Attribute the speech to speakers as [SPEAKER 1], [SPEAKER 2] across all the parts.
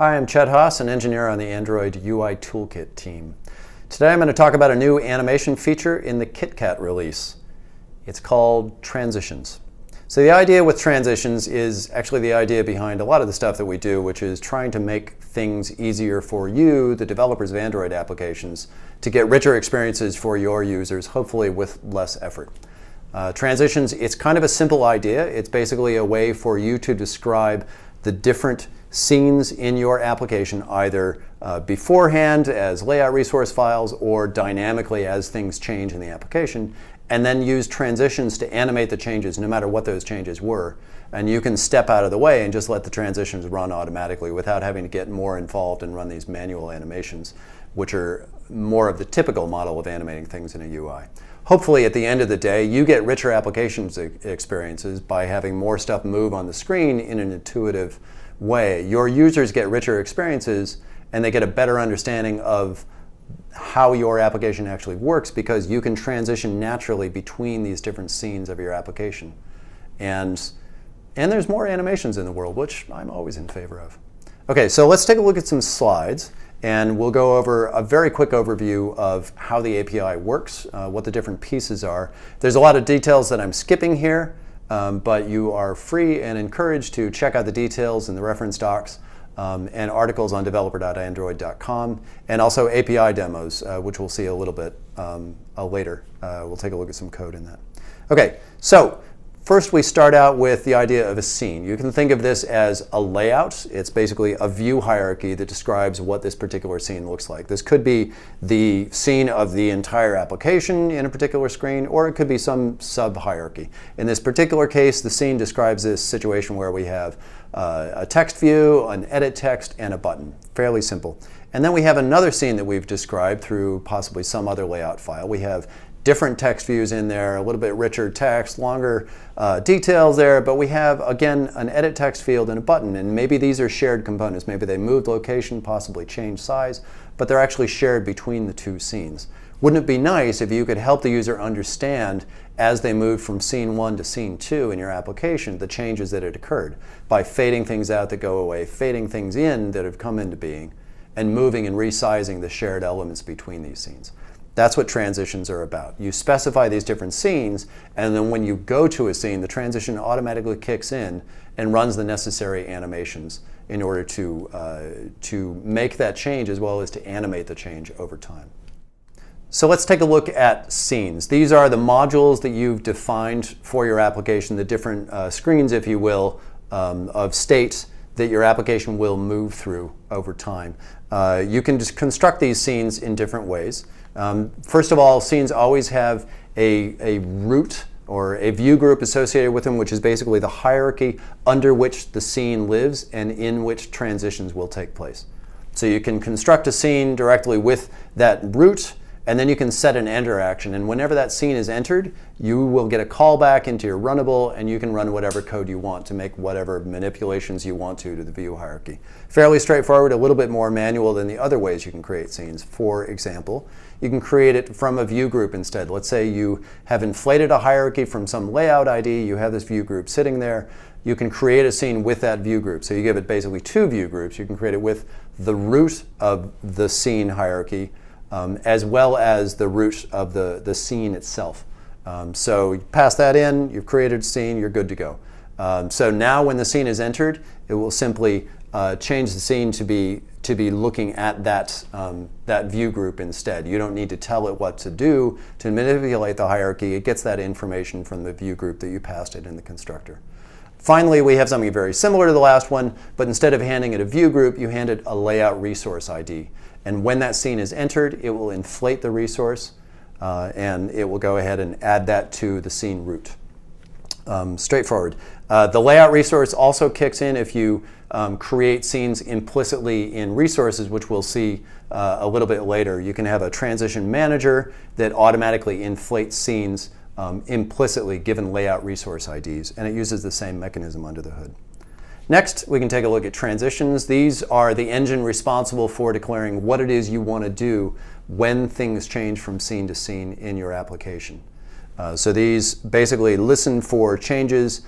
[SPEAKER 1] Hi, I'm Chet Haas, an engineer on the Android UI Toolkit team. Today I'm going to talk about a new animation feature in the KitKat release. It's called transitions. So the idea with transitions is actually the idea behind a lot of the stuff that we do, which is trying to make things easier for you, the developers of Android applications, to get richer experiences for your users, hopefully with less effort. Transitions, it's kind of a simple idea. It's basically a way for you to describe the different scenes in your application, either beforehand as layout resource files or dynamically as things change in the application, and then use transitions to animate the changes no matter what those changes were. And you can step out of the way and just let the transitions run automatically without having to get more involved and run these manual animations, which are more of the typical model of animating things in a UI. Hopefully at the end of the day, you get richer applications experiences by having more stuff move on the screen in an intuitive way. Your users get richer experiences and they get a better understanding of how your application actually works because you can transition naturally between these different scenes of your application. And there's more animations in the world, which I'm always in favor of. Okay, so let's take a look at some slides and we'll go over a very quick overview of how the API works, what the different pieces are. There's a lot of details that I'm skipping here. But you are free and encouraged to check out the details in the reference docs and articles on developer.android.com, and also API demos, which we'll see a little bit later. We'll take a look at some code in that. Okay, so first we start out with the idea of a scene. You can think of this as a layout. It's basically a view hierarchy that describes what this particular scene looks like. This could be the scene of the entire application in a particular screen, or it could be some sub-hierarchy. In this particular case, the scene describes this situation where we have a text view, an edit text, and a button. Fairly simple. And then we have another scene that we've described through possibly some other layout file. We have different text views in there, a little bit richer text, longer details there, but we have, again, an edit text field and a button, and maybe these are shared components. Maybe they moved location, possibly changed size, but they're actually shared between the two scenes. Wouldn't it be nice if you could help the user understand as they move from scene 1 to scene 2 in your application the changes that had occurred by fading things out that go away, fading things in that have come into being, and moving and resizing the shared elements between these scenes. That's what transitions are about. You specify these different scenes, and then when you go to a scene, the transition automatically kicks in and runs the necessary animations in order to make that change as well as to animate the change over time. So let's take a look at scenes. These are the modules that you've defined for your application, the different screens, if you will, of state that your application will move through over time. You can just construct these scenes in different ways. First of all, scenes always have a root or a view group associated with them, which is basically the hierarchy under which the scene lives and in which transitions will take place. So you can construct a scene directly with that root, and then you can set an enter action, and whenever that scene is entered, you will get a callback into your runnable, and you can run whatever code you want to make whatever manipulations you want to the view hierarchy. Fairly straightforward, a little bit more manual than the other ways you can create scenes. For example, you can create it from a view group instead. Let's say you have inflated a hierarchy from some layout ID, you have this view group sitting there, you can create a scene with that view group. So you give it basically two view groups. You can create it with the root of the scene hierarchy, as well as the root of the scene itself. So you pass that in, you've created a scene, you're good to go. So now when the scene is entered, it will simply change the scene to be looking at that view group instead. You don't need to tell it what to do to manipulate the hierarchy. It gets that information from the view group that you passed it in the constructor. Finally, we have something very similar to the last one, but instead of handing it a view group, you hand it a layout resource ID. And when that scene is entered, it will inflate the resource and it will go ahead and add that to the scene root. Straightforward. The layout resource also kicks in if you create scenes implicitly in resources, which we'll see a little bit later. You can have a transition manager that automatically inflates scenes implicitly given layout resource IDs, and it uses the same mechanism under the hood. Next, we can take a look at transitions. These are the engine responsible for declaring what it is you want to do when things change from scene to scene in your application. So these basically listen for changes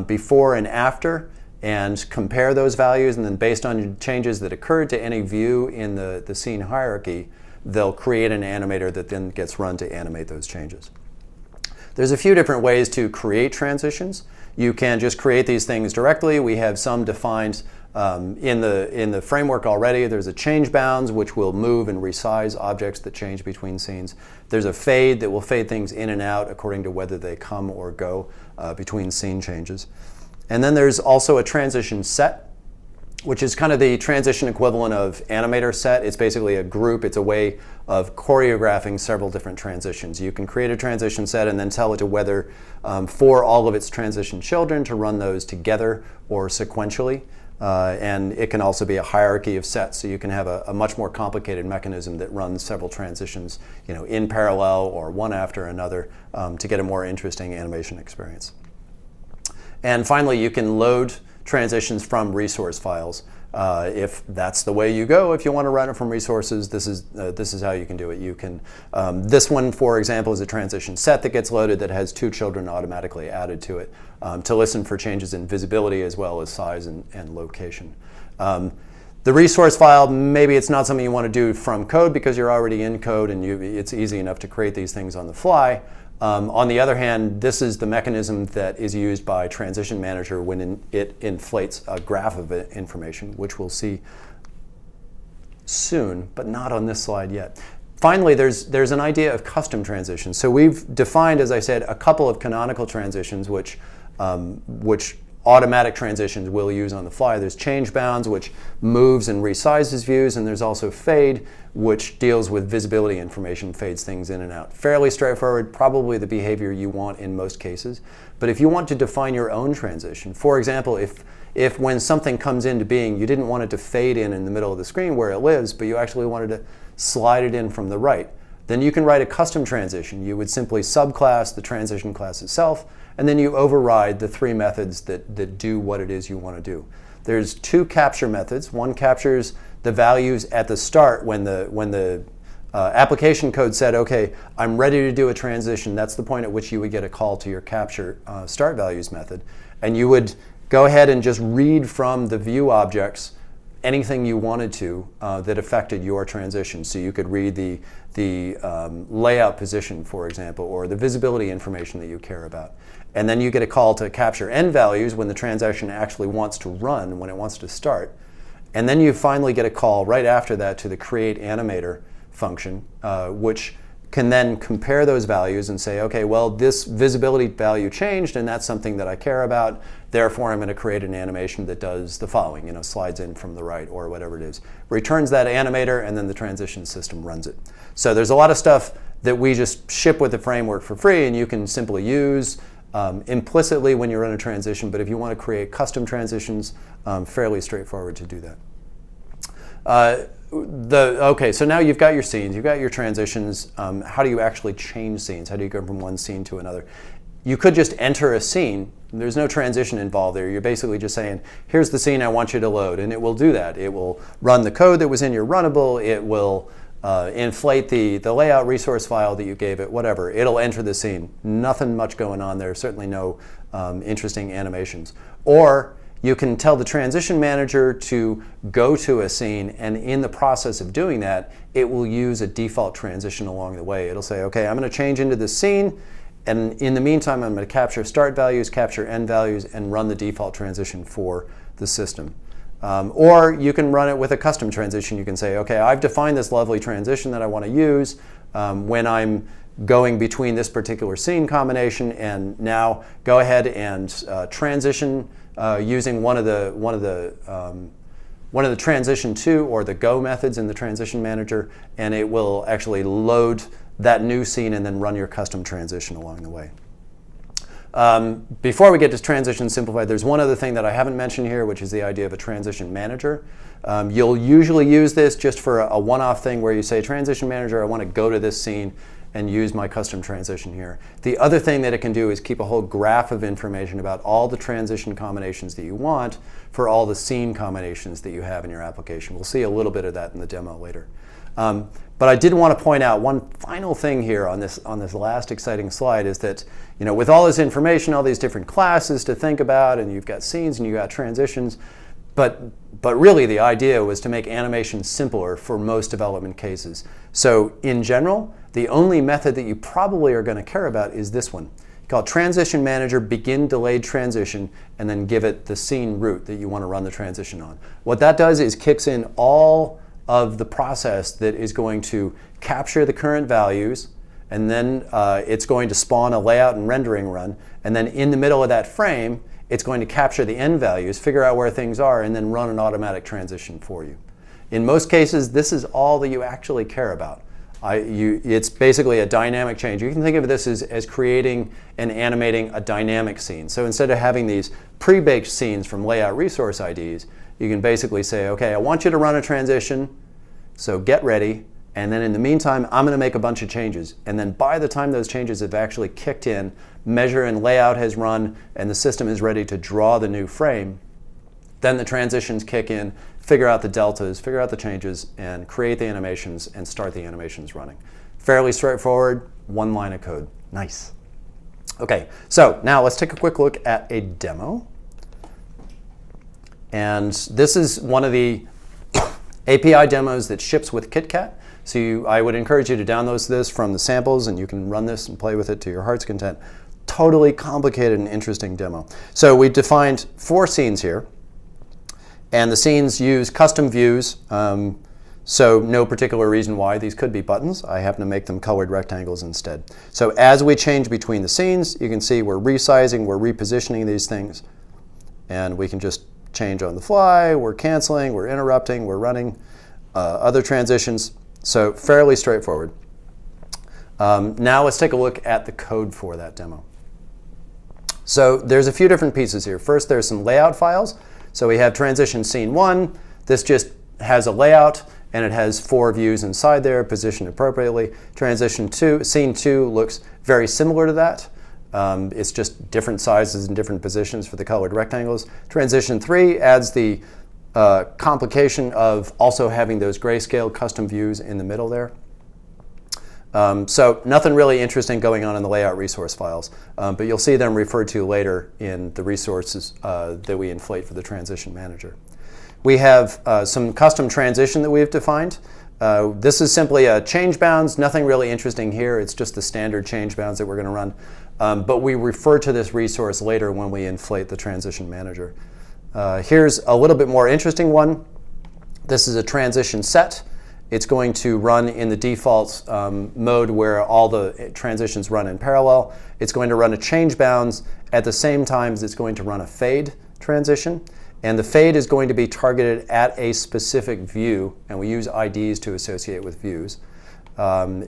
[SPEAKER 1] before and after and compare those values, and then based on changes that occurred to any view in the scene hierarchy, they'll create an animator that then gets run to animate those changes. There's a few different ways to create transitions. You can just create these things directly. We have some defined in the framework already. There's a change bounds, which will move and resize objects that change between scenes. There's a fade that will fade things in and out according to whether they come or go between scene changes. And then there's also a transition set, which is kind of the transition equivalent of animator set. It's basically a group. It's a way of choreographing several different transitions. You can create a transition set and then tell it to whether for all of its transition children to run those together or sequentially. And it can also be a hierarchy of sets, so you can have a much more complicated mechanism that runs several transitions, in parallel or one after another to get a more interesting animation experience. And finally, you can load transitions from resource files. If that's the way you go, if you want to run it from resources, this is how you can do it. You can, this one, for example, is a transition set that gets loaded that has 2 children automatically added to it to listen for changes in visibility as well as size and location. The resource file, maybe it's not something you want to do from code because you're already in code and it's easy enough to create these things on the fly. On the other hand, this is the mechanism that is used by Transition Manager when it inflates a graph of information, which we'll see soon, but not on this slide yet. Finally, there's an idea of custom transitions. So we've defined, as I said, a couple of canonical transitions which automatic transitions will use on the fly. There's change bounds, which moves and resizes views, and there's also fade, which deals with visibility information, fades things in and out. Fairly straightforward, probably the behavior you want in most cases. But if you want to define your own transition, for example, if when something comes into being, you didn't want it to fade in the middle of the screen where it lives, but you actually wanted to slide it in from the right, then you can write a custom transition. You would simply subclass the transition class itself, and then you override the 3 methods that do what it is you want to do. There's 2 capture methods. One captures the values at the start when the application code said, okay, I'm ready to do a transition. That's the point at which you would get a call to your capture start values method. And you would go ahead and just read from the view objects anything you wanted to that affected your transition. So you could read the layout position, for example, or the visibility information that you care about. And then you get a call to capture end values when the transaction actually wants to run, when it wants to start. And then you finally get a call right after that to the create animator function, which can then compare those values and say, okay, well, this visibility value changed and that's something that I care about. Therefore, I'm going to create an animation that does the following, slides in from the right or whatever it is. Returns that animator and then the transition system runs it. So there's a lot of stuff that we just ship with the framework for free and you can simply use implicitly when you run a transition, but if you want to create custom transitions, fairly straightforward to do that. Okay, so now you've got your scenes, you've got your transitions. How do you actually change scenes? How do you go from one scene to another? You could just enter a scene. There's no transition involved there. You're basically just saying, here's the scene I want you to load, and it will do that. It will run the code that was in your runnable. It will inflate the layout resource file that you gave it, whatever. It'll enter the scene. Nothing much going on there, certainly no interesting animations. Or you can tell the transition manager to go to a scene, and in the process of doing that, it will use a default transition along the way. It'll say, okay, I'm going to change into this scene, and in the meantime, I'm going to capture start values, capture end values, and run the default transition for the system. Or you can run it with a custom transition. You can say, okay, I've defined this lovely transition that I want to use when I'm going between this particular scene combination, and now go ahead and transition using one of the transition to or the go methods in the transition manager, and it will actually load that new scene and then run your custom transition along the way. Before we get to transition simplified, there's one other thing that I haven't mentioned here, which is the idea of a transition manager. You'll usually use this just for a one-off thing where you say, transition manager, I want to go to this scene and use my custom transition here. The other thing that it can do is keep a whole graph of information about all the transition combinations that you want for all the scene combinations that you have in your application. We'll see a little bit of that in the demo later. But I did want to point out one final thing here on this last exciting slide is that, with all this information, all these different classes to think about, and you've got scenes and you've got transitions, but really the idea was to make animation simpler for most development cases. So in general, the only method that you probably are going to care about is this one. Call it Transition Manager Begin Delayed Transition, and then give it the scene root that you want to run the transition on. What that does is kicks in all of the process that is going to capture the current values, and then it's going to spawn a layout and rendering run, and then in the middle of that frame, it's going to capture the end values, figure out where things are, and then run an automatic transition for you. In most cases, this is all that you actually care about. It's basically a dynamic change. You can think of this as creating and animating a dynamic scene. So instead of having these pre-baked scenes from layout resource IDs, you can basically say, okay, I want you to run a transition, so get ready, and then in the meantime, I'm going to make a bunch of changes. And then by the time those changes have actually kicked in, measure and layout has run, and the system is ready to draw the new frame, then the transitions kick in, figure out the deltas, figure out the changes, and create the animations and start the animations running. Fairly straightforward, one line of code. Nice. Okay, so now let's take a quick look at a demo. And this is one of the API demos that ships with KitKat. So I would encourage you to download this from the samples, and you can run this and play with it to your heart's content. Totally complicated and interesting demo. So we've defined 4 scenes here. And the scenes use custom views, so no particular reason why. These could be buttons. I happen to make them colored rectangles instead. So as we change between the scenes, you can see we're resizing, we're repositioning these things, and we can just change on the fly. We're canceling, we're interrupting, we're running other transitions. So fairly straightforward. Now let's take a look at the code for that demo. So there's a few different pieces here. First, there's some layout files. So we have transition scene 1. This just has a layout, and it has 4 views inside there, positioned appropriately. Transition 2, scene 2 looks very similar to that. It's just different sizes and different positions for the colored rectangles. Transition 3 adds the complication of also having those grayscale custom views in the middle there. So nothing really interesting going on in the layout resource files, but you'll see them referred to later in the resources that we inflate for the transition manager. We have some custom transition that we've defined. This is simply a change bounds, nothing really interesting here. It's just the standard change bounds that we're going to run. But we refer to this resource later when we inflate the transition manager. Here's a little bit more interesting one. This is a transition set. It's going to run in the default mode where all the transitions run in parallel. It's going to run a change bounds at the same time as it's going to run a fade transition. And the fade is going to be targeted at a specific view, and we use IDs to associate with views. So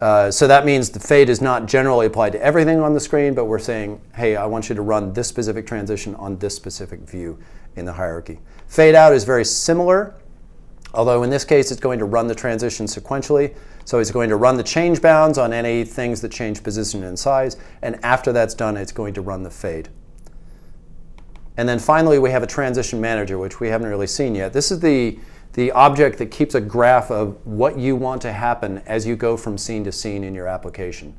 [SPEAKER 1] that means the fade is not generally applied to everything on the screen, but we're saying, hey, I want you to run this specific transition on this specific view in the hierarchy. Fade out is very similar, although in this case it's going to run the transition sequentially. So it's going to run the change bounds on any things that change position and size, and after that's done, it's going to run the fade. And then finally, we have a transition manager, which we haven't really seen yet. This is the object that keeps a graph of what you want to happen as you go from scene to scene in your application.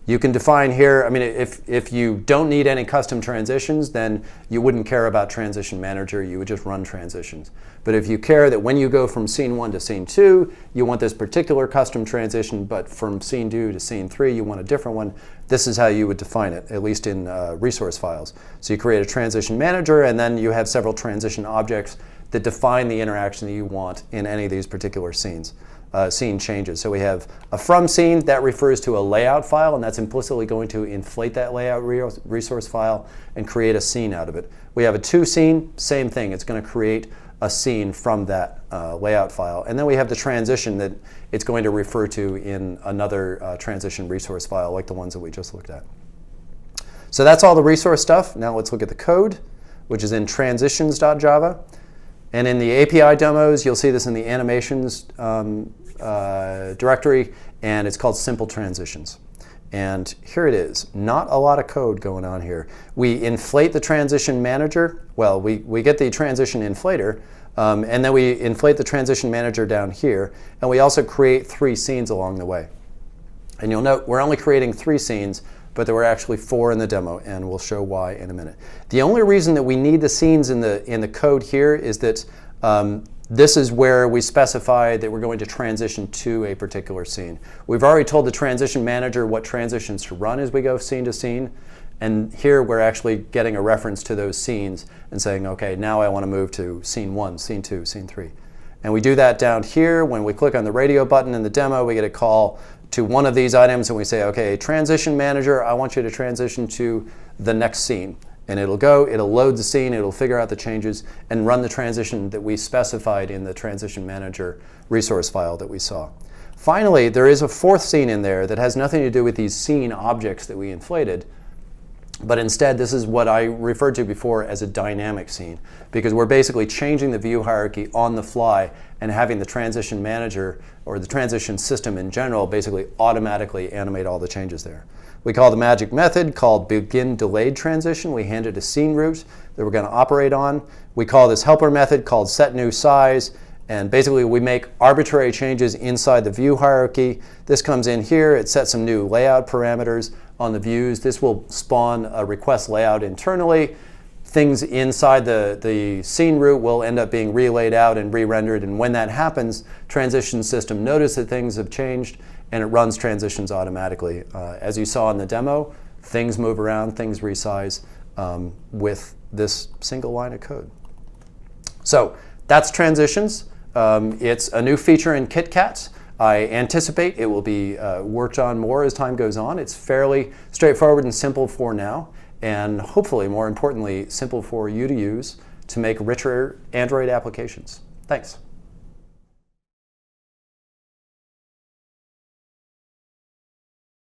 [SPEAKER 1] You can define here, I mean, if you don't need any custom transitions, then you wouldn't care about Transition Manager. You would just run transitions. But if you care that when you go from scene 1 to scene 2, you want this particular custom transition, but from scene 2 to scene 3, you want a different one, this is how you would define it, at least in resource files. So you create a Transition Manager, and then you have several transition objects that define the interaction that you want in any of these particular scenes. Scene changes. So we have a from scene that refers to a layout file, and that's implicitly going to inflate that layout resource file and create a scene out of it. We have a to scene, same thing. It's going to create a scene from that layout file. And then we have the transition that it's going to refer to in another transition resource file like the ones that we just looked at. So that's all the resource stuff. Now let's look at the code, which is in transitions.java. And in the API demos, you'll see this in the animations directory, and it's called Simple Transitions. And here it is. Not a lot of code going on here. We inflate the transition manager. Well, we get the transition inflator, And then we inflate the transition manager down here, and we also create 3 scenes along the way. And you'll note we're only creating 3 scenes, but there were actually 4 in the demo, and we'll show why in a minute. The only reason that we need the scenes in the code here is that this is where we specify that we're going to transition to a particular scene. We've already told the transition manager what transitions to run as we go scene to scene, and here we're actually getting a reference to those scenes and saying, okay, now I want to move to scene 1, scene 2, scene 3. And we do that down here. When we click on the radio button in the demo, we get a call to one of these items, and we say, okay, transition manager, I want you to transition to the next scene. And it'll load the scene, it'll figure out the changes, and run the transition that we specified in the transition manager resource file that we saw. Finally, there is a 4th scene in there that has nothing to do with these scene objects that we inflated, but instead this is what I referred to before as a dynamic scene, because we're basically changing the view hierarchy on the fly and having the transition manager or the transition system in general basically automatically animate all the changes there. We call the magic method called begin delayed transition. We hand it a scene root that we're going to operate on. We call this helper method called set new size, and basically we make arbitrary changes inside the view hierarchy. This comes in here, it sets some new layout parameters on the views. This will spawn a request layout internally. Things inside the scene root will end up being relayed out and re-rendered, and when that happens, transition system notices that things have changed and it runs transitions automatically. As you saw in the demo, things move around, things resize with this single line of code. So that's transitions. It's a new feature in KitKat. I anticipate it will be worked on more as time goes on. It's fairly straightforward and simple for now, and hopefully, more importantly, simple for you to use to make richer Android applications. Thanks.